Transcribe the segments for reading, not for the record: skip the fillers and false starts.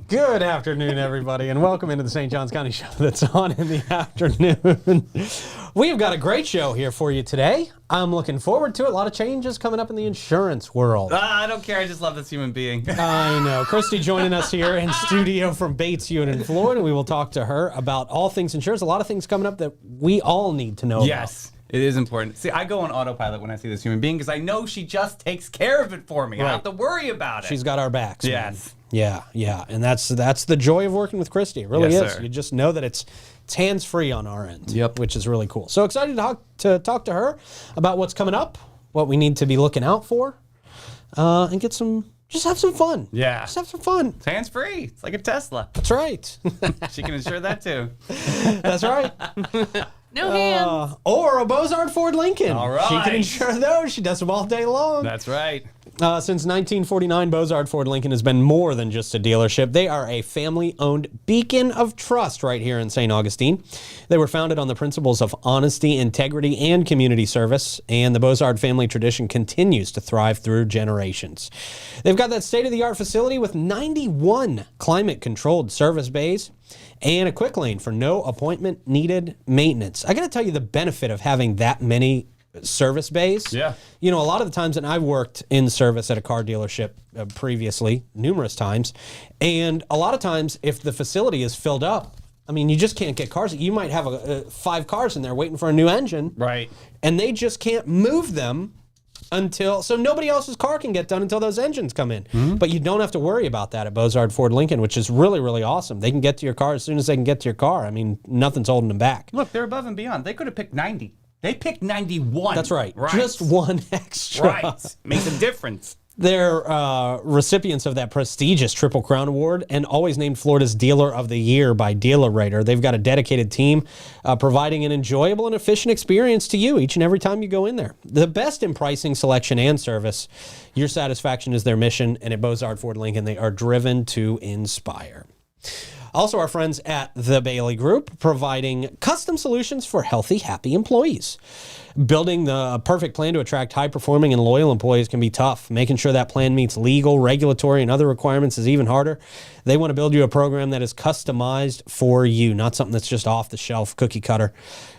Good afternoon, everybody, and welcome into the St. Johns County show that's on in the afternoon. We've got a great show here for you today. I'm looking forward to it. A lot of changes coming up in the insurance world. I don't care. I just love this human being. I know. Christy joining us here in studio from Bates Unit in Florida. We will talk to her about all things insurance. A lot of things coming up that we all need to know about. Yes. It is important. See, I go on autopilot when I see this human being because I know she just takes care of it for me. Right. I don't have to worry about it. She's got our backs. Yes. Man. Yeah. And that's the joy of working with Christy. It really Yes, is. sir. You just know that it's hands-free on our end. Yep. Which is really cool. So excited to talk to her about what's coming up, what we need to be looking out for, and just have some fun. Yeah. Just have some fun. It's hands-free. It's like a Tesla. That's right. She can insure that too. That's right. No hands. Or a Bozard Ford Lincoln. All right. She can insure those. She does them all day long. That's right. Since 1949, Bozard Ford Lincoln has been more than just a dealership. They are a family-owned beacon of trust right here in St. Augustine. They were founded on the principles of honesty, integrity, and community service, and the Bozard family tradition continues to thrive through generations. They've got that state-of-the-art facility with 91 climate-controlled service bays and a quick lane for no appointment needed maintenance. I got to tell you the benefit of having that many service bays. Yeah. You know, a lot of the times, and I've worked in service at a car dealership previously, numerous times, and a lot of times if the facility is filled up, I mean, you just can't get cars. You might have 5 cars in there waiting for a new engine. Right. And they just can't move them so nobody else's car can get done until those engines come in. Mm-hmm. But you don't have to worry about that at Bozard Ford Lincoln, which is really, really awesome. They can get to your car as soon as they can get to your car. I mean, nothing's holding them back. Look, they're above and beyond. They could have picked 90. They picked 91. That's right. Just one extra. Right. Makes a difference. They're recipients of that prestigious Triple Crown Award and always named Florida's Dealer of the Year by Dealer Rater. They've got a dedicated team providing an enjoyable and efficient experience to you each and every time you go in there. The best in pricing, selection, and service. Your satisfaction is their mission, and at Bozard Ford Lincoln, they are driven to inspire. Also, our friends at the Bailey Group, providing custom solutions for healthy, happy employees. Building the perfect plan to attract high-performing and loyal employees can be tough. Making sure that plan meets legal, regulatory, and other requirements is even harder. They want to build you a program that is customized for you, not something that's just off-the-shelf cookie cutter.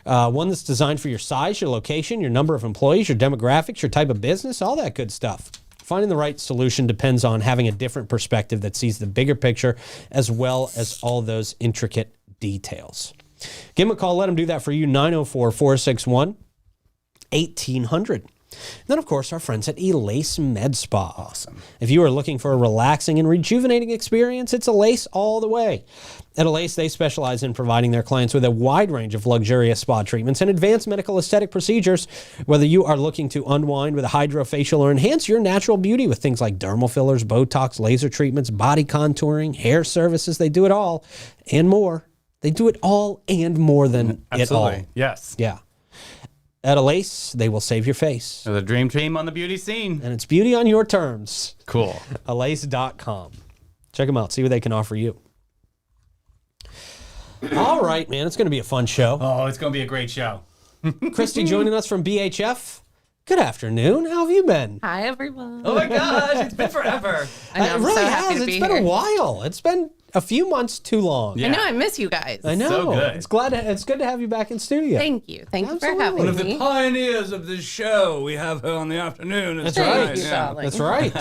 One that's designed for your size, your location, your number of employees, your demographics, your type of business, all that good stuff. Finding the right solution depends on having a different perspective that sees the bigger picture as well as all those intricate details. Give them a call. Let them do that for you. 904-461-1800. Then, of course, our friends at Elace Med Spa. Awesome. If you are looking for a relaxing and rejuvenating experience, it's Elace all the way. At Elace, they specialize in providing their clients with a wide range of luxurious spa treatments and advanced medical aesthetic procedures. Whether you are looking to unwind with a hydrofacial or enhance your natural beauty with things like dermal fillers, Botox, laser treatments, body contouring, hair services, they do it all and more. They do it all and more than Absolutely. it all. Yes. Yeah. At Elace, they will save your face. They're the dream team on the beauty scene. And it's beauty on your terms. Cool. Elace.com. Check them out. See what they can offer you. All right, man. It's going to be a fun show. Oh, it's going to be a great show. Christy joining us from BHF. Good afternoon. How have you been? Hi, everyone. Oh, my gosh. It's been forever. I know, It I'm really so happy has. to be It's been here. a while. It's been a few months too long. Yeah. I know, I miss you guys. I know. So good. It's good to have you back in studio. Thank you. Thank you for Absolutely. having One of me. Pioneers of this show we have her on the afternoon. That's Thank right. you, darling. That's right.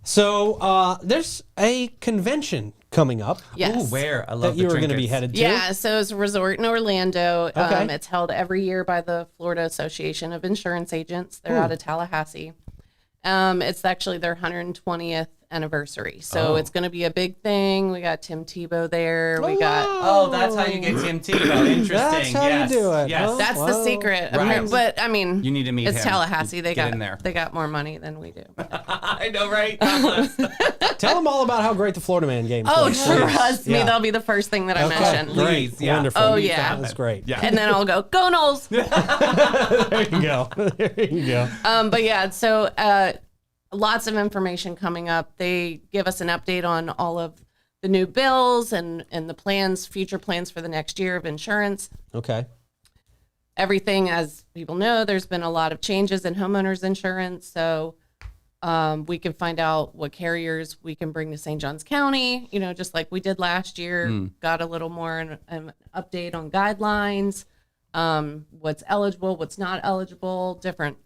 So there's a convention coming up Yes. Ooh, where? I love that the you were going to be trinkets. headed to. Yeah, so it's a resort in Orlando. Okay. It's held every year by the Florida Association of Insurance Agents. They're out of Tallahassee. It's actually their 120th anniversary. So it's going to be a big thing. We got Tim Tebow there. We got Oh, that's how you get Tim Tebow. Interesting. That's how you do it. Yes. Oh, that's the secret. Right. But I mean, You need to meet it's him. Tallahassee. They Get got in there. they got more money than we do. I know, right? God bless. Tell them all about how great the Florida Man game Oh, was. trust me, Yeah. that'll be the first thing that I Okay, mention. great. Please, yeah. Wonderful. Oh, yeah. That's great. Yeah. And then I'll go Knowles. There you go. There you go. But yeah, so lots of information coming up. They give us an update on all of the new bills and the plans, future plans for the next year of insurance. Okay. Everything, as people know, there's been a lot of changes in homeowners insurance. So we can find out what carriers we can bring to St. Johns County, just like we did last year. Got a little more an update on guidelines, what's eligible, what's not eligible, different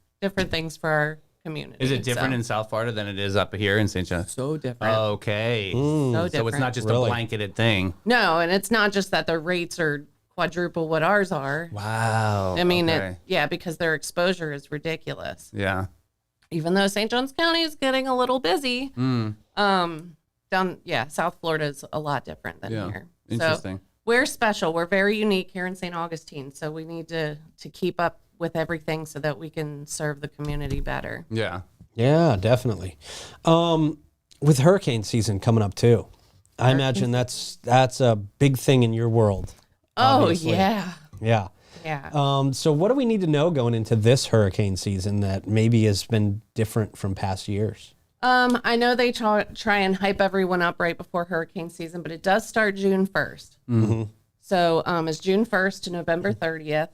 things for our community. Is it different in South Florida than it is up here in St. John? So different. Okay. So different. So it's not just Really? a blanketed thing. No, and it's not just that the rates are quadruple what ours are. Wow. I mean, okay. because their exposure is ridiculous. Yeah. Even though St. Johns County is getting a little busy, South Florida is a lot different than here. Interesting. So we're special. We're very unique here in St. Augustine. So we need to keep up with everything so that we can serve the community better. Yeah. Yeah, definitely. With hurricane season coming up too, I imagine that's a big thing in your world. Oh, obviously. yeah. Yeah. Yeah. So what do we need to know going into this hurricane season that maybe has been different from past years? I know they try and hype everyone up right before hurricane season, but it does start June 1st. Mm-hmm. So it's June 1st to November 30th.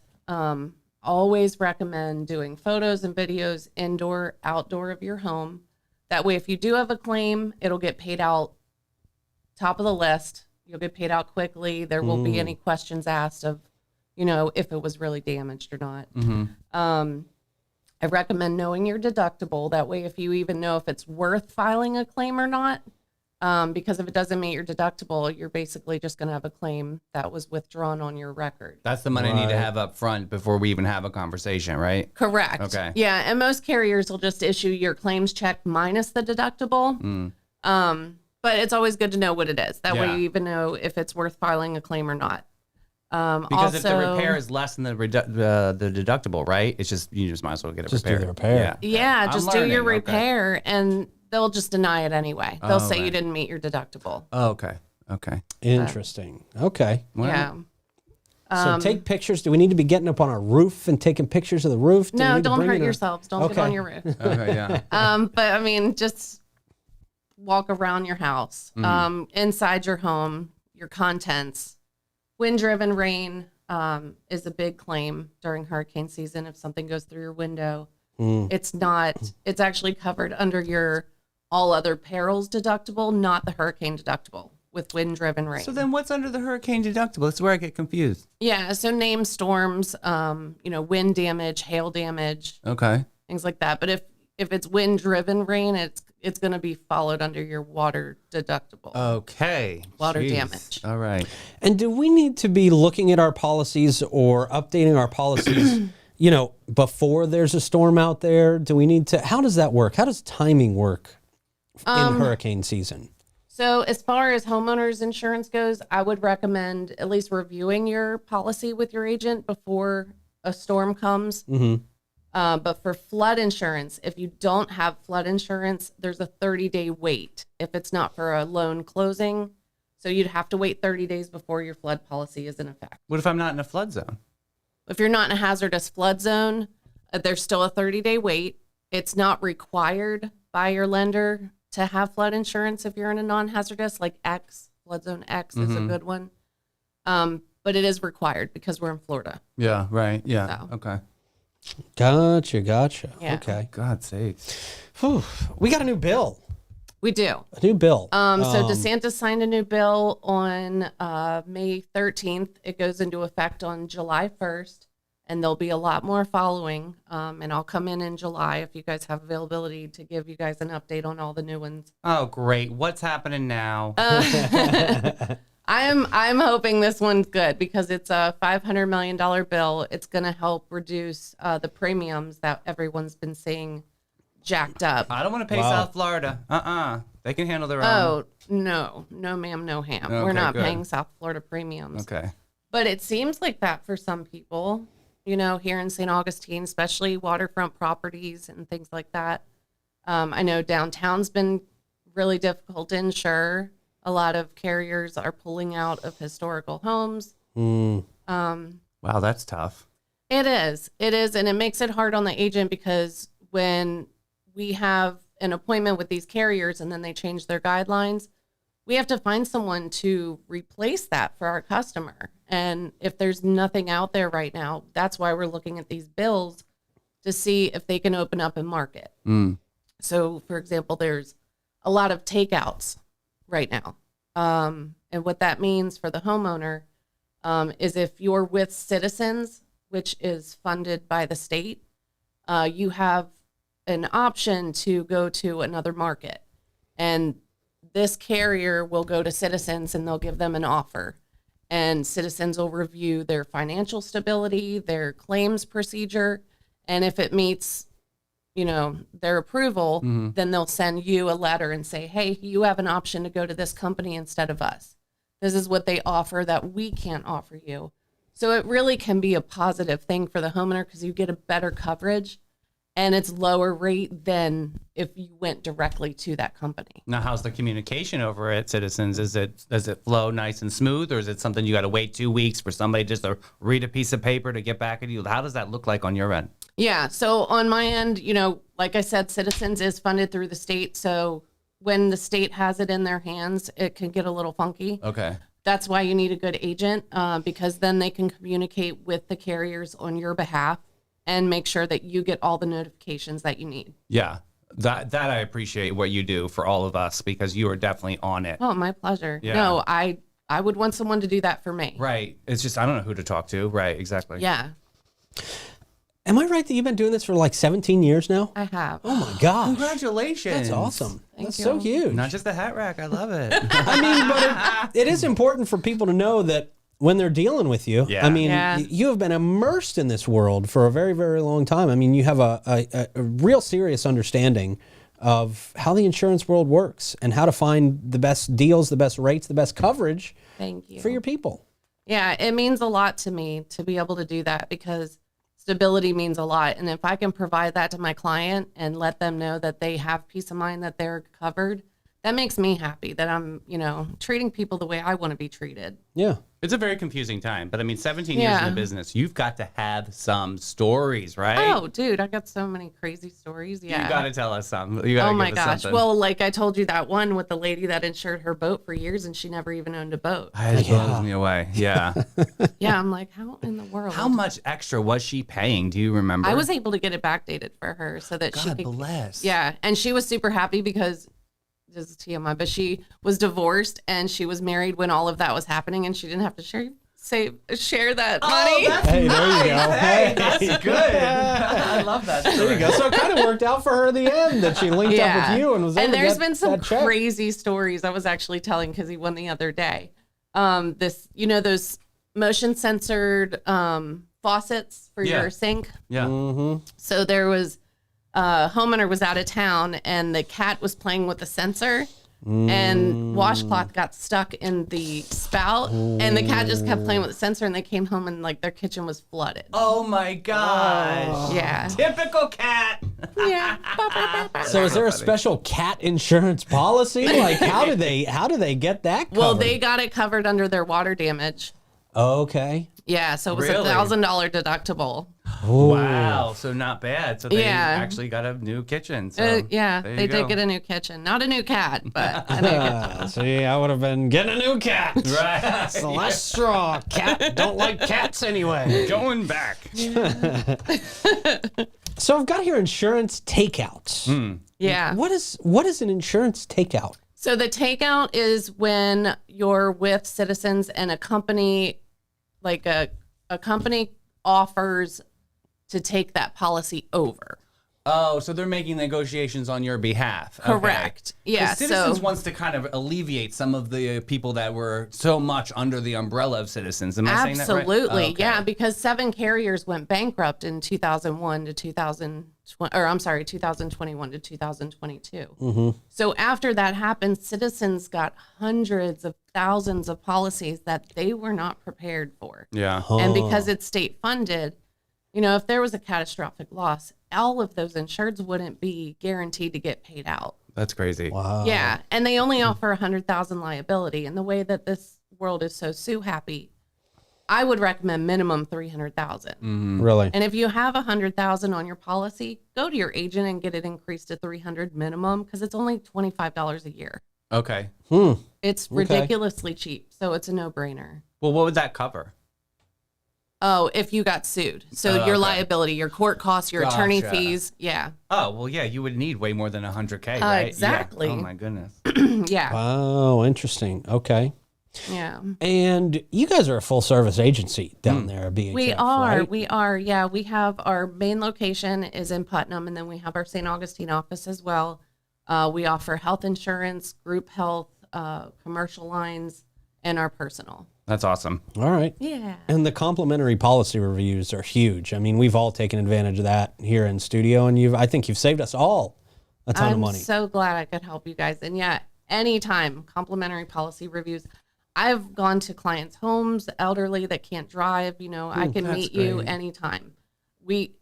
Always recommend doing photos and videos indoor, outdoor of your home. That way, if you do have a claim, it'll get paid out top of the list. You'll get paid out quickly. There won't be any questions asked of, if it was really damaged or not. I recommend knowing your deductible. That way, if you even know if it's worth filing a claim or not, because if it doesn't meet your deductible, you're basically just going to have a claim that was withdrawn on your record. That's the money I need to have up front before we even have a conversation, right? Correct. Okay. Yeah, and most carriers will just issue your claims check minus the deductible. But it's always good to know what it is. That way Yeah. you even know if it's worth filing a claim or not. Because if the repair is less than the deductible, right? It's just you just might as well get it Just do repaired. the repair. Yeah, I'm just do your learning, okay. repair and they'll just deny it anyway. They'll say right. you didn't meet your deductible. Oh, okay. Okay. Interesting. Okay. Well, Yeah. So take pictures. Do we need to be getting up on a roof and taking pictures of the roof? Do we No, need to don't bring hurt in a- yourselves. Don't get Okay. on your roof. Okay. Yeah. But I mean, just walk around your house, inside your home, your contents. Wind-driven rain is a big claim during hurricane season. If something goes through your window, it's actually covered under your all other perils deductible, not the hurricane deductible with wind-driven rain. So then, what's under the hurricane deductible? That's where I get confused. Yeah, so name storms, wind damage, hail damage, Okay. things like that. But if it's wind-driven rain, it's going to be followed under your water deductible. Okay. Water Jeez. damage. All right. And do we need to be looking at our policies or updating our policies, before there's a storm out there? Do we need to? How does that work? How does timing work in hurricane season? So as far as homeowners insurance goes, I would recommend at least reviewing your policy with your agent before a storm comes. But for flood insurance, if you don't have flood insurance, there's a 30-day wait if it's not for a loan closing. So you'd have to wait 30 days before your flood policy is in effect. What if I'm not in a flood zone? If you're not in a hazardous flood zone, there's still a 30-day wait. It's not required by your lender to have flood insurance if you're in a non-hazardous, like X, flood zone X is a good one. But it is required because we're in Florida. Yeah. Right. Yeah. So. Okay. Gotcha. Yeah. Okay. God's sakes. Whew. We got a new bill. We do. A new bill. So DeSantis signed a new bill on May 13th. It goes into effect on July 1st, and there'll be a lot more following. And I'll come in July if you guys have availability to give you guys an update on all the new ones. Oh, great. What's happening now? I'm hoping this one's good because it's a $500 million bill. It's going to help reduce the premiums that everyone's been seeing jacked up. I don't want to pay Wow. South Florida. They can handle their own. Oh, no, ma'am, no ham. We're Okay, not good. paying South Florida premiums. Okay. But it seems like that for some people, you know, here in St. Augustine, especially waterfront properties and things like that. I know downtown's been really difficult to insure. A lot of carriers are pulling out of historical homes. Wow, that's tough. It is. And it makes it hard on the agent because when we have an appointment with these carriers and then they change their guidelines, we have to find someone to replace that for our customer. And if there's nothing out there right now, that's why we're looking at these bills to see if they can open up and market. So, for example, there's a lot of takeouts right now. And what that means for the homeowner is if you're with Citizens, which is funded by the state, you have an option to go to another market. And this carrier will go to Citizens and they'll give them an offer. And Citizens will review their financial stability, their claims procedure. And if it meets, you know, their approval, then they'll send you a letter and say, hey, you have an option to go to this company instead of us. This is what they offer that we can't offer you. So it really can be a positive thing for the homeowner because you get a better coverage and it's lower rate than if you went directly to that company. Now, how's the communication over at Citizens? Does it flow nice and smooth, or is it something you got to wait 2 weeks for somebody just to read a piece of paper to get back at you? How does that look like on your end? Yeah. So on my end, you know, like I said, Citizens is funded through the state. So when the state has it in their hands, it can get a little funky. Okay. That's why you need a good agent because then they can communicate with the carriers on your behalf and make sure that you get all the notifications that you need. Yeah. That I appreciate what you do for all of us because you are definitely on it. Oh, my pleasure. Yeah. No, I would want someone to do that for me. Right. It's just I don't know who to talk to. Right. Exactly. Yeah, Am I right that you've been doing this for like 17 years now? I have. Oh my gosh. Congratulations. That's awesome. Thank That's you. so huge. Not just the hat rack. I love it. I mean, but it is important for people to know that when they're dealing with you, Yeah. I mean, Yeah. you have been immersed in this world for a very, very long time. I mean, you have a real serious understanding of how the insurance world works and how to find the best deals, the best rates, the best coverage Thank you. for your people. Yeah, it means a lot to me to be able to do that because stability means a lot. And if I can provide that to my client and let them know that they have peace of mind that they're covered, that makes me happy that I'm, you know, treating people the way I want to be treated. Yeah. It's a very confusing time, but I mean, 17 years in Yeah. the business, you've got to have some stories, right? Oh, dude, I got so many crazy stories. Yeah. You got to tell us some. You gotta Oh my give us gosh. something. Well, like I told you that one with the lady that insured her boat for years and she never even owned a boat. It blows me away. Yeah. Yeah, I'm like, how in the world? How much extra was she paying? Do you remember? I was able to get it backdated for her so that she God could. bless. Yeah, and she was super happy because this is TMI, but she was divorced and she was married when all of that was happening, and she didn't have to share that money. that's Hey, there you go. Hey, that's good. I love that. There you go. So it kind of worked out for her in the end that she linked up with you and was able And to there's get been some that check. crazy stories. I was actually telling because he won the other day. This, you know, those motion censored faucets for Yeah. your sink. Yeah. So there was a homeowner was out of town and the cat was playing with the sensor and washcloth got stuck in the spout and the cat just kept playing with the sensor and they came home and like their kitchen was flooded. Oh my gosh. Yeah. Typical cat. Yeah. So is there a special cat insurance policy? Like how do they get that covered? Well, they got it covered under their water damage. Okay. Yeah, so it was Really? $1,000 deductible. Wow. So not bad. So they Yeah. actually got a new kitchen. So Yeah, there you they go. did get a new kitchen. Not a new cat, but a new kitchen. See, I would have been getting a new cat. Right. The less straw. Cat don't like cats anyway. Going back. So I've got here insurance takeout. Yeah. What is an insurance takeout? So the takeout is when you're with Citizens and a company, like a company offers to take that policy over. Oh, so they're making negotiations on your behalf. Okay. Correct. Yeah. 'Cause Citizens So wants to kind of alleviate some of the people that were so much under the umbrella of Citizens. Am I saying that right? absolutely, Okay. yeah, because 7 carriers went bankrupt in 2001 to 2020, or I'm sorry, 2021 to 2022. So after that happened, Citizens got hundreds of thousands of policies that they were not prepared for. Yeah. And because it's state funded, you know, if there was a catastrophic loss, all of those insureds wouldn't be guaranteed to get paid out. That's crazy. Wow. Yeah, and they only offer 100,000 liability. And the way that this world is so sue happy, I would recommend minimum 300,000. Really? And if you have 100,000 on your policy, go to your agent and get it increased to 300 minimum because it's only $25 a year. Okay. It's ridiculously cheap, so it's a no-brainer. Well, what would that cover? Oh, if you got sued. So your okay. liability, your court costs, your attorney Gotcha. fees. Yeah. Oh, well, yeah, you would need way more than 100K, right? Yeah. Exactly. Oh, my goodness. Yeah. Wow, interesting. Okay. Yeah. And you guys are a full service agency down there at BHF, We are. right? We are. Yeah. We have our main location is in Putnam, and then we have our St. Augustine office as well. We offer health insurance, group health, commercial lines, and our personal. That's awesome. All right. Yeah. And the complimentary policy reviews are huge. I mean, we've all taken advantage of that here in studio, and I think you've saved us all a ton of I'm money. so glad I could help you guys. And yeah, anytime complimentary policy reviews. I've gone to clients' homes, elderly that can't drive. You know, I can meet you anytime.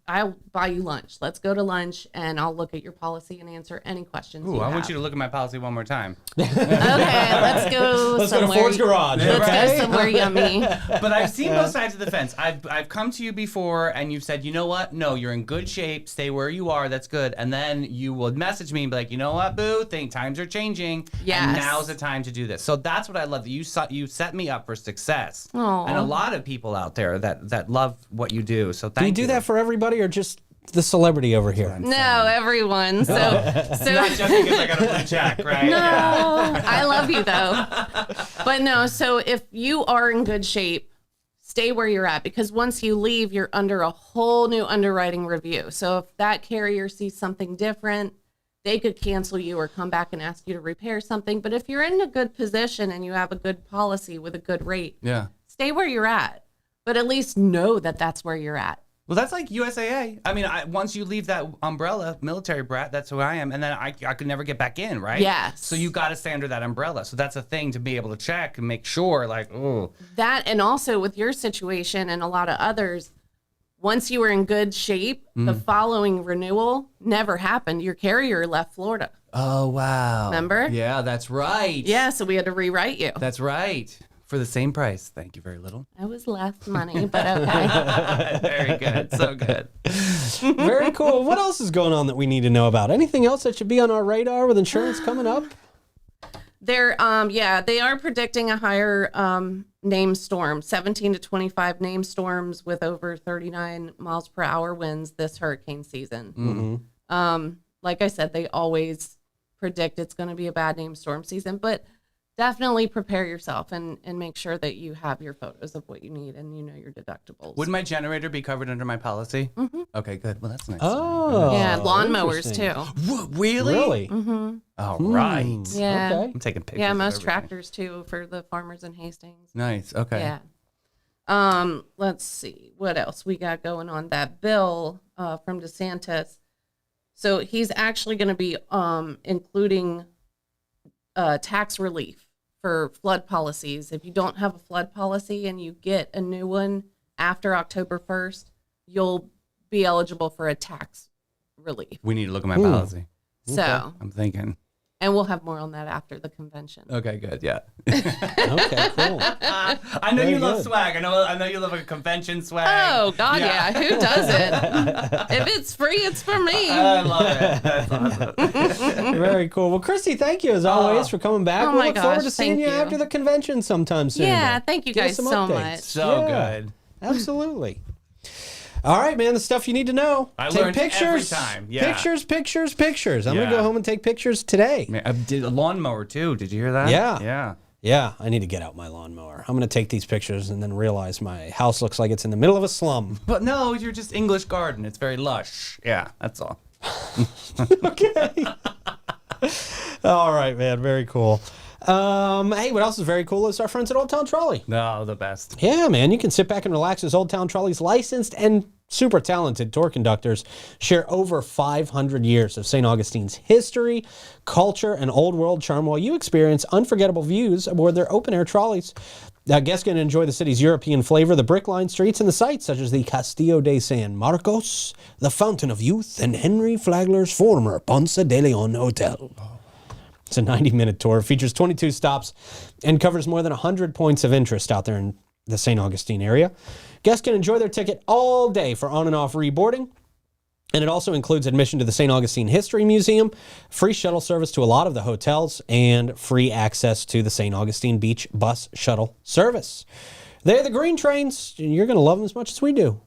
I'll buy you lunch. Let's go to lunch, and I'll look at your policy and answer any questions. Ooh, you I have. want you to look at my policy one more time. Okay, let's go Let's go to somewhere. Ford's Garage. Let's okay? go somewhere yummy. But I've seen both sides of the fence. I've come to you before, and you've said, you know what? No, you're in good shape. Stay where you are. That's good. And then you would message me and be like, you know what, boo? Times are changing. Yes. And now's the time to do this. So that's what I love. That you set me up for success. Aw. And a lot of people out there that love what you do. So Do thank you do that for everybody or just the celebrity over here? No, everyone. So Not just because I got a blue check, right? no, Yeah. I love you though. But no, so if you are in good shape, stay where you're at because once you leave, you're under a whole new underwriting review. So if that carrier sees something different, they could cancel you or come back and ask you to repair something. But if you're in a good position and you have a good policy with a good rate, Yeah. stay where you're at. But at least know that that's where you're at. Well, that's like USAA. I mean, once you leave that umbrella, military brat, that's who I am. And then I could never get back in, right? Yes. So you got to stay under that umbrella. So that's a thing to be able to check and make sure, like, oh. That and also with your situation and a lot of others, once you were in good shape, the following renewal never happened. Your carrier left Florida. Oh, wow. Remember? Yeah, that's right. Yeah, so we had to rewrite you. That's right. For the same price. Thank you very little. That was less money, but okay. Very good. So good. Very cool. What else is going on that we need to know about? Anything else that should be on our radar with insurance coming up? They're they are predicting a higher name storm, 17 to 25 name storms with over 39 miles per hour winds this hurricane season. Like I said, they always predict it's going to be a bad name storm season, but definitely prepare yourself and make sure that you have your photos of what you need and you know your deductibles. Would my generator be covered under my policy? Mm-hmm. Okay, good. Well, that's nice. Oh. Yeah, lawnmowers interesting. too. Really? Really? All right. Yeah. Okay. I'm taking pictures. Yeah, of most everything. tractors too for the farmers in Hastings. Nice. Okay. Yeah. Let's see what else we got going on. That bill from DeSantis. So he's actually going to be including tax relief for flood policies. If you don't have a flood policy and you get a new one after October 1st, you'll be eligible for a tax relief. We need to look at my policy. So, I'm thinking. and we'll have more on that after the convention. Okay, good. Yeah. Okay, cool. I know Very you love good. swag. I know you love a convention swag. Oh, God, yeah. Who doesn't? If it's free, it's for me. I love it. That's awesome. Very cool. Well, Christy, thank you as always for coming back. Oh we'll my look forward gosh, to seeing thank you you. after the convention sometime soon. Yeah, to thank you give us guys some so updates. much. So Yeah, good. Absolutely. All right, man, the stuff you need to know. I take learned pictures. every time. Yeah. Pictures. I'm going to Yeah. go home and take pictures today. Man, I did a lawnmower too. Did you hear that? Yeah. Yeah. Yeah, I need to get out my lawnmower. I'm going to take these pictures and then realize my house looks like it's in the middle of a slum. But no, you're just English garden. It's very lush. Yeah, that's all. Okay. All right, man. Very cool. Hey, what else is very cool is our friends at Old Town Trolley. No, the best. Yeah, man. You can sit back and relax as Old Town Trolley's licensed and super talented tour conductors share over 500 years of St. Augustine's history, culture, and old world charm while you experience unforgettable views aboard their open-air trolleys. Guests can enjoy the city's European flavor, the brick-lined streets, and the sights such as the Castillo de San Marcos, the Fountain of Youth, and Henry Flagler's former Ponce de Leon Hotel. It's a 90-minute tour, features 22 stops, and covers more than 100 points of interest out there in the St. Augustine area. Guests can enjoy their ticket all day for on and off reboarding, and it also includes admission to the St. Augustine History Museum, free shuttle service to a lot of the hotels, and free access to the St. Augustine Beach bus shuttle service. They're the green trains, and you're going to love them as much as we do.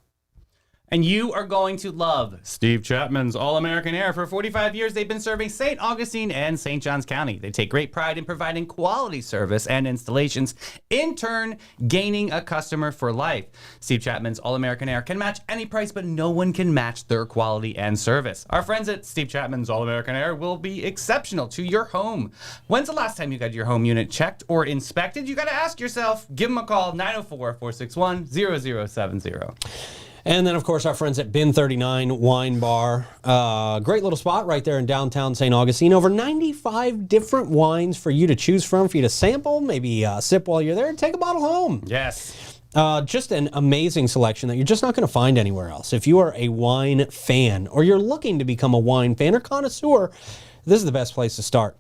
And you are going to love Steve Chapman's All-American Air. For 45 years, they've been serving St. Augustine and St. Johns County. They take great pride in providing quality service and installations, in turn, gaining a customer for life. Steve Chapman's All-American Air can match any price, but no one can match their quality and service. Our friends at Steve Chapman's All-American Air will be exceptional to your home. When's the last time you got your home unit checked or inspected? You got to ask yourself. Give them a call, 904-461-0070. And then, of course, our friends at Bin 39 Wine Bar. Great little spot right there in downtown St. Augustine. Over 95 different wines for you to choose from, for you to sample, maybe sip while you're there, and take a bottle home. Yes. Just an amazing selection that you're just not going to find anywhere else. If you are a wine fan, or you're looking to become a wine fan or connoisseur, this is the best place to start.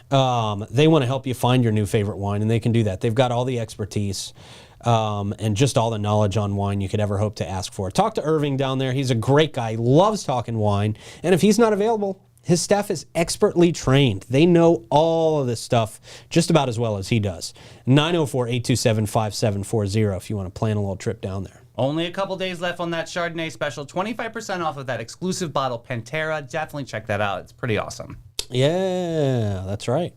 They want to help you find your new favorite wine, and they can do that. They've got all the expertise. And just all the knowledge on wine you could ever hope to ask for. Talk to Irving down there. He's a great guy, loves talking wine. And if he's not available, his staff is expertly trained. They know all of this stuff just about as well as he does. 904-827-5740 if you want to plan a little trip down there. Only a couple days left on that Chardonnay special. 25% off of that exclusive bottle, Pantera. Definitely check that out. It's pretty awesome. Yeah, that's right.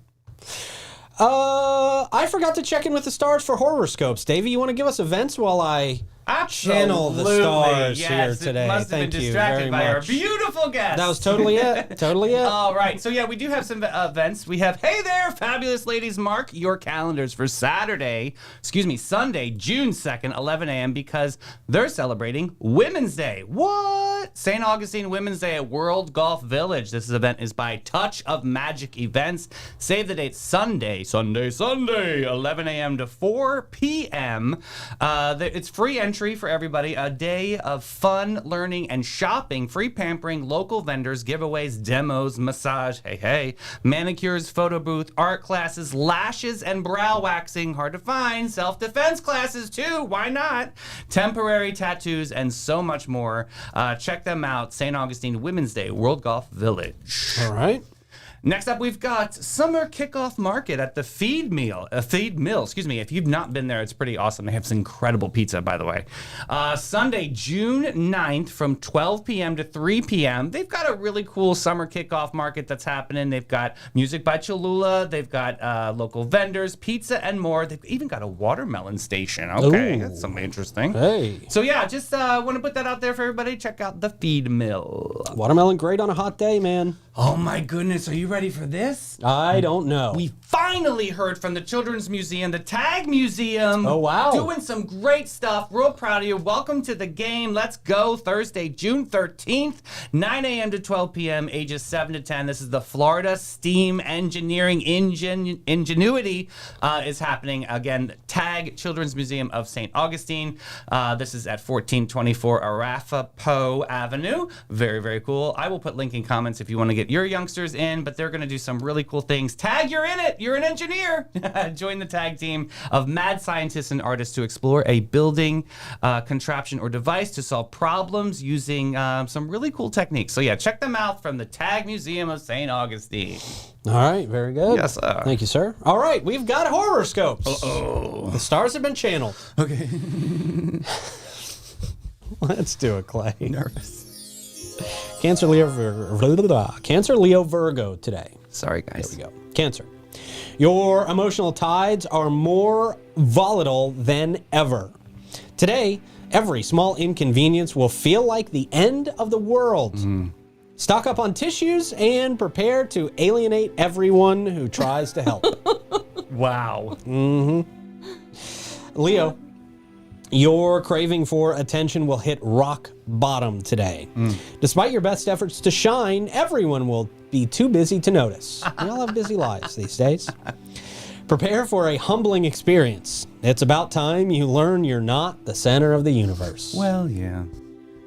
I forgot to check in with the stars for horoscopes. Davey, you want to give us events while I channel the stars here today? Must have been distracted by our beautiful guest. That was totally it. Totally it. All right. So, yeah, we do have some events. We have, hey there, fabulous ladies. Mark your calendars for Sunday, June 2nd, 11 a.m., because they're celebrating Women's Day. What? St. Augustine Women's Day at World Golf Village. This event is by Touch of Magic Events. Save the date, Sunday, 11 a.m. to 4 p.m. It's free entry for everybody. A day of fun, learning, and shopping. Free pampering, local vendors, giveaways, demos, massage, manicures, photo booth, art classes, lashes and brow waxing, hard to find, self-defense classes too, why not? Temporary tattoos, and so much more. Check them out. St. Augustine Women's Day, World Golf Village. All right. Next up, we've got Summer Kickoff Market at the Feed Mill. If you've not been there, it's pretty awesome. They have some incredible pizza, by the way. Sunday, June 9th from 12 p.m. to 3 p.m. They've got a really cool Summer Kickoff Market that's happening. They've got music by Cholula. They've got local vendors, pizza, and more. They've even got a watermelon station. Okay, Ooh. That's something interesting. Hey. So, yeah, just want to put that out there for everybody. Check out the Feed Mill. Watermelon great on a hot day, man. Oh, my goodness. Are you ready for this? I don't know. We finally heard from the Children's Museum, the Tag Museum. Oh, wow. Doing some great stuff. Real proud of you. Welcome to the game. Let's go. Thursday, June 13th, 9 a.m. to 12 p.m., ages 7 to 10. This is the Florida Steam Engineering Ingenuity is happening. Again, Tag Children's Museum of St. Augustine. This is at 1424 Arapahoe Avenue. Very, very cool. I will put link in comments if you want to get your youngsters in, but they're going to do some really cool things. Tag, you're in it. You're an engineer. Join the Tag team of mad scientists and artists to explore a building, contraption, or device to solve problems using some really cool techniques. So yeah, check them out from the Tag Museum of St. Augustine. All right, very good. Yes, sir. Thank you, sir. All right, we've got horoscopes. Uh-oh. The stars have been channeled. Okay. Let's do it, Clay. Nervous. Cancer, Leo, Virgo today. Sorry, guys. There we go. Cancer. Your emotional tides are more volatile than ever. Today, every small inconvenience will feel like the end of the world. Stock up on tissues and prepare to alienate everyone who tries to help. Wow. Leo, your craving for attention will hit rock bottom today. Despite your best efforts to shine, everyone will be too busy to notice. We all have busy lives these days. Prepare for a humbling experience. It's about time you learn you're not the center of the universe. Well, yeah.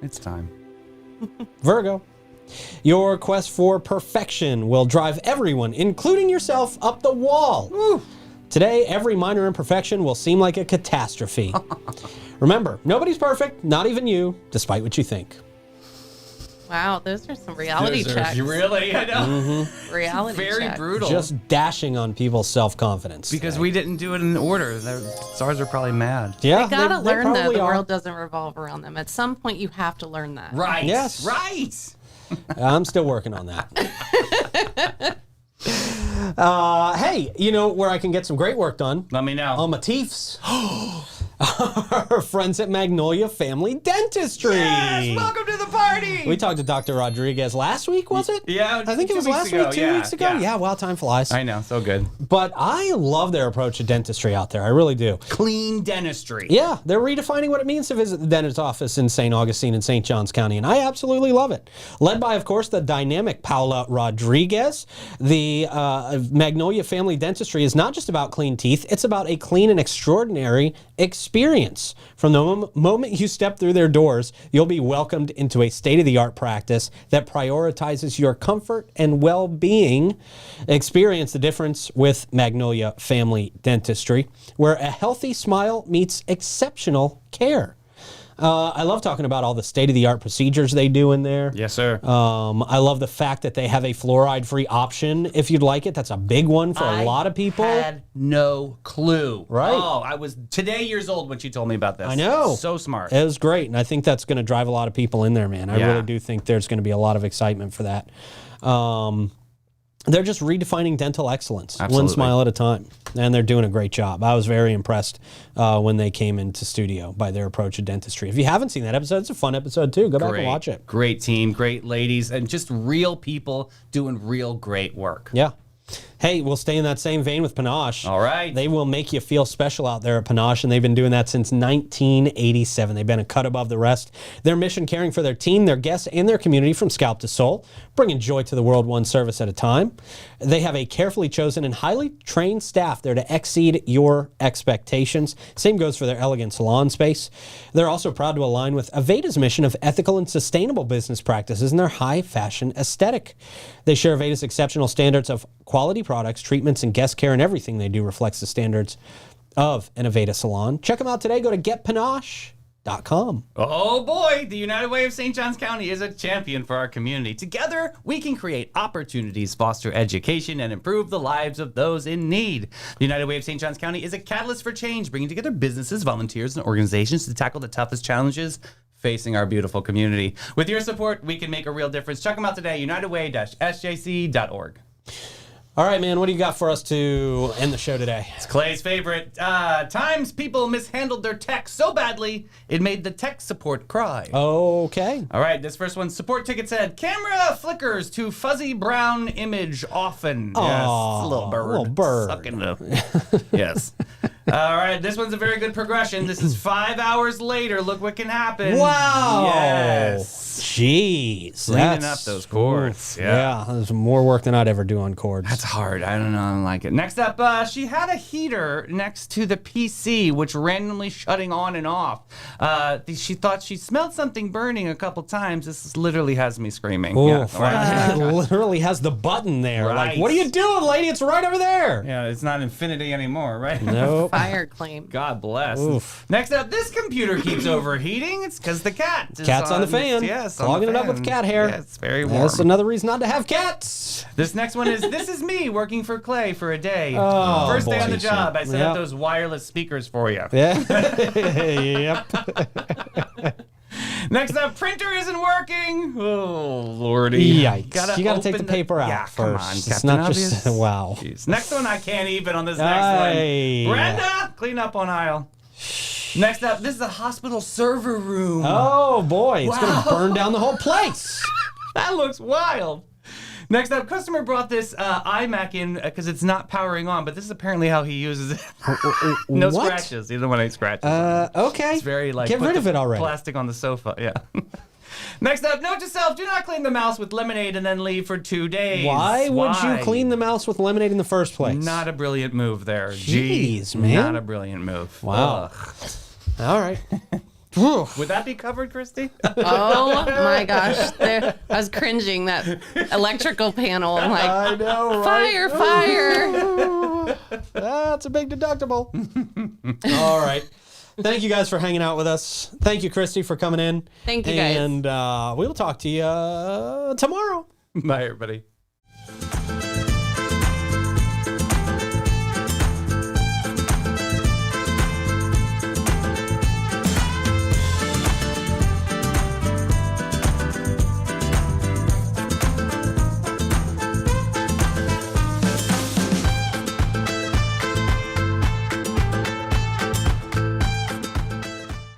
It's time. Virgo, your quest for perfection will drive everyone, including yourself, up the wall. Woo. Today, every minor imperfection will seem like a catastrophe. Remember, nobody's perfect, not even you, despite what you think. Wow, those are some reality checks. Really? I know. Reality Very checks. brutal. Just dashing on people's self-confidence. Because today. we didn't do it in order. SARS are probably mad. Yeah, They gotta learn that probably the are. world doesn't revolve around them. At some point, you have to learn that. Right. Yes. Right. I'm still working on that. Hey, you know where I can get some great work done? Let me know. On my teeths. Our friends at Magnolia Family Dentistry. Yes, welcome to the party. We talked to Dr. Rodriguez last week, was it? Yeah, I think it 2 was weeks last ago, week, 2 yeah, weeks ago. yeah. Yeah, wow, time flies. I know, so good. But I love their approach to dentistry out there. I really do. Clean dentistry. Yeah, they're redefining what it means to visit the dentist's office in St. Augustine and St. Johns County, and I absolutely love it. Led by, of course, the dynamic Paula Rodriguez, the Magnolia Family Dentistry is not just about clean teeth, it's about a clean and extraordinary experience. From the moment you step through their doors, you'll be welcomed into a state-of-the-art practice that prioritizes your comfort and well-being. Experience the difference with Magnolia Family Dentistry, where a healthy smile meets exceptional care. I love talking about all the state-of-the-art procedures they do in there. Yes, sir. I love the fact that they have a fluoride-free option if you'd like it. That's a big one for a lot of people. I had no clue. Right. Oh, I was today years old when she told me about this. I know. So smart. It was great, and I think that's going to drive a lot of people in there, man. I Yeah. really do think there's going to be a lot of excitement for that. They're just redefining dental excellence, one Absolutely. smile at a time, and they're doing a great job. I was very impressed when they came into studio by their approach to dentistry. If you haven't seen that episode, it's a fun episode too. Go back and watch it. Great team, great ladies, and just real people doing real great work. Yeah. Hey, we'll stay in that same vein with Panache. All right. They will make you feel special out there at Panache, and they've been doing that since 1987. They've been a cut above the rest. Their mission, caring for their team, their guests, and their community from scalp to soul, bringing joy to the world one service at a time. They have a carefully chosen and highly trained staff there to exceed your expectations. Same goes for their elegant salon space. They're also proud to align with Aveda's mission of ethical and sustainable business practices and their high fashion aesthetic. They share Aveda's exceptional standards of quality products, treatments, and guest care, and everything they do reflects the standards of an Aveda salon. Check them out today. Go to getpanache.com. Oh boy, the United Way of St. Johns County is a champion for our community. Together, we can create opportunities, foster education, and improve the lives of those in need. The United Way of St. Johns County is a catalyst for change, bringing together businesses, volunteers, and organizations to tackle the toughest challenges facing our beautiful community. With your support, we can make a real difference. Check them out today, unitedway-sjc.org. All right, man, what do you got for us to end the show today? It's Clay's favorite. Times people mishandled their tech so badly, it made the tech support cry. Okay. All right, this first one. Support ticket said, camera flickers to fuzzy brown image often. Yes, Aw, little bird. little bird. Sucking the... Yes. All right, this one's a very good progression. This is 5 hours later. Look what can happen. Wow. Yes. Jeez. Cleaning up those cords. Oof, Yeah. There's more work than I'd ever do on cords. That's hard. I don't know. I don't like it. Next up, she had a heater next to the PC, which randomly shutting on and off. She thought she smelled something burning a couple times. This literally has me screaming. Oof, Yeah. it literally has the button there. Like, Right. what are you doing, lady? It's right over there. Yeah, it's not infinity anymore, right? Nope. Fire claim. God bless. Oof. Next up, this computer keeps overheating. It's because the cat is Cat's on the fan. Yes, on Clogging the it up with fan. cat hair. Yeah, it's very warm. That's another reason not to have cats. This next one is, this is me working for Clay for a day. Oh, First day on boy. the job, I set Yep. up those wireless speakers for you. Yeah. Yep. Next up, printer isn't working. Oh, lordy. Yikes. You gotta take open the paper out yeah, first. Come on, It's Captain not Obvious. just wow. Jeez. Next one, I can't even on this next Aye. one. Brenda, clean up on aisle. Next up, this is a hospital server room. Oh boy, it's Wow. gonna burn down the whole place. That That looks wild. Next up, customer brought this iMac in because it's not powering on, but this is apparently how he uses it. No What? scratches. You don't want any scratches. Okay. It's very like get put rid the of it already. Plastic on the sofa. Yeah. Next up, note to self: do not clean the mouse with lemonade and then leave for 2 days. Why would you clean the mouse with lemonade in the first place? Not a brilliant move there. Jeez, man. Not a brilliant move. Wow. Ugh. All right. Would that be covered, Christy? Oh my gosh. I was cringing that electrical panel. I'm like, I know, right? fire. That's a big deductible. All right. Thank you guys for hanging out with us. Thank you, Christy, for coming in. Thank you, guys. And we will talk to you tomorrow. Bye, everybody.